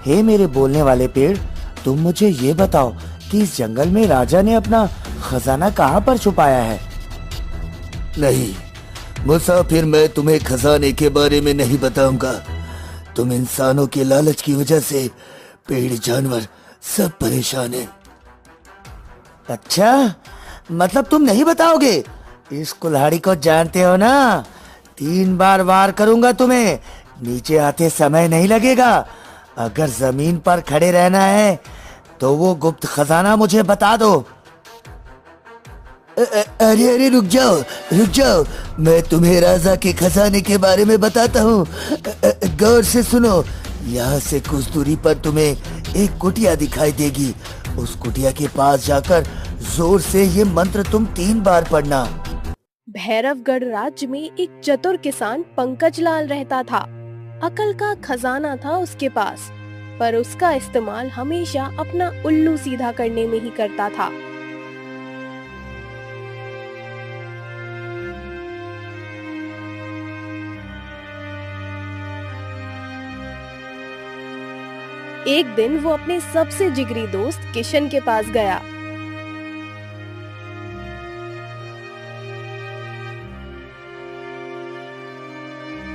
हे मेरे बोलने वाले पेड़, तुम मुझे ये बताओ कि इस जंगल में राजा ने अपना खजाना कहाँ पर छुपाया है? नहीं मुसाफिर, मैं तुम्हें खजाने के बारे में नहीं बताऊंगा। तुम इंसानों के लालच की वजह से पेड़ जानवर सब परेशान हैं। अच्छा, मतलब तुम नहीं बताओगे? इस कुल्हाड़ी को जानते हो ना, 3 बार वार करूंगा तुम्हें, नीचे आते समय नहीं लगेगा। अगर जमीन पर खड़े रहना है तो वो गुप्त खजाना मुझे बता दो। अरे अरे रुक जाओ, मैं तुम्हें राजा के खजाने के बारे में बताता हूँ। गौर से सुनो। यहाँ से कुछ दूरी पर तुम्हें एक कुटिया दिखाई देगी। उस कुटिया के पास जाकर जोर से ये मंत्र तुम 3 बार पढ़ना। भैरवगढ़ राज्य में एक चतुर किसान पंकज लाल रहता था। अकल का खजाना था उसके पास, पर उसका इस्तेमाल हमेशा अपना उल्लू सीधा करने में ही करता था। एक दिन वो अपने सबसे जिगरी दोस्त किशन के पास गया।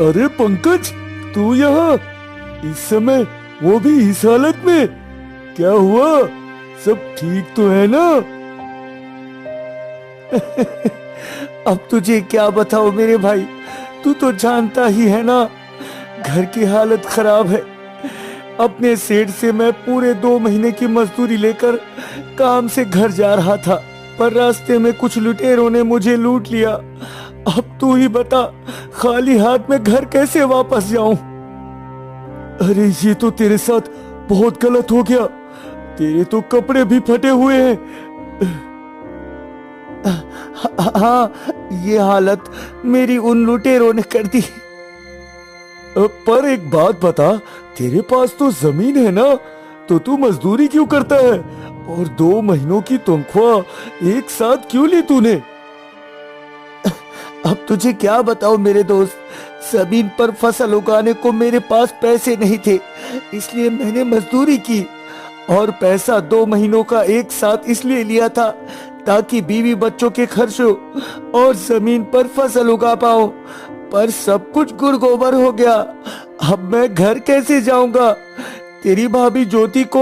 अरे पंकज, तू यहाँ इस समय, वो भी इस हालत में? क्या हुआ? सब ठीक तो है ना? अब तुझे क्या बताओ मेरे भाई, तू तो जानता ही है ना, घर की हालत खराब है। अपने सेठ से मैं पूरे 2 महीने की मजदूरी लेकर काम से घर जा रहा था, पर रास्ते में कुछ लुटेरों ने मुझे लूट लिया। अब तू ही बता, खाली हाथ में घर कैसे वापस जाऊं? अरे ये तो तेरे साथ बहुत गलत हो गया। तेरे तो कपड़े भी फटे हुए हैं। हाँ, ये हालत मेरी उन लुटेरों ने कर दी। पर एक बात बता, तेरे पास तो जमीन है ना, तो तू मजदूरी क्यों करता है? और 2 महीनों की तनख्वाह एक साथ क्यों ली तूने? अब तुझे क्या बताऊं मेरे दोस्त, जमीन पर फसल उगाने को मेरे पास पैसे नहीं थे, इसलिए मैंने मजदूरी की। और पैसा 2 महीनों का एक साथ इसलिए लिया था ताकि बीवी बच्चों के खर्चों और जमीन पर फसल उगा पाऊं। पर सब कुछ गुड़ गोबर हो गया। अब मैं घर कैसे जाऊंगा? तेरी भाभी ज्योति को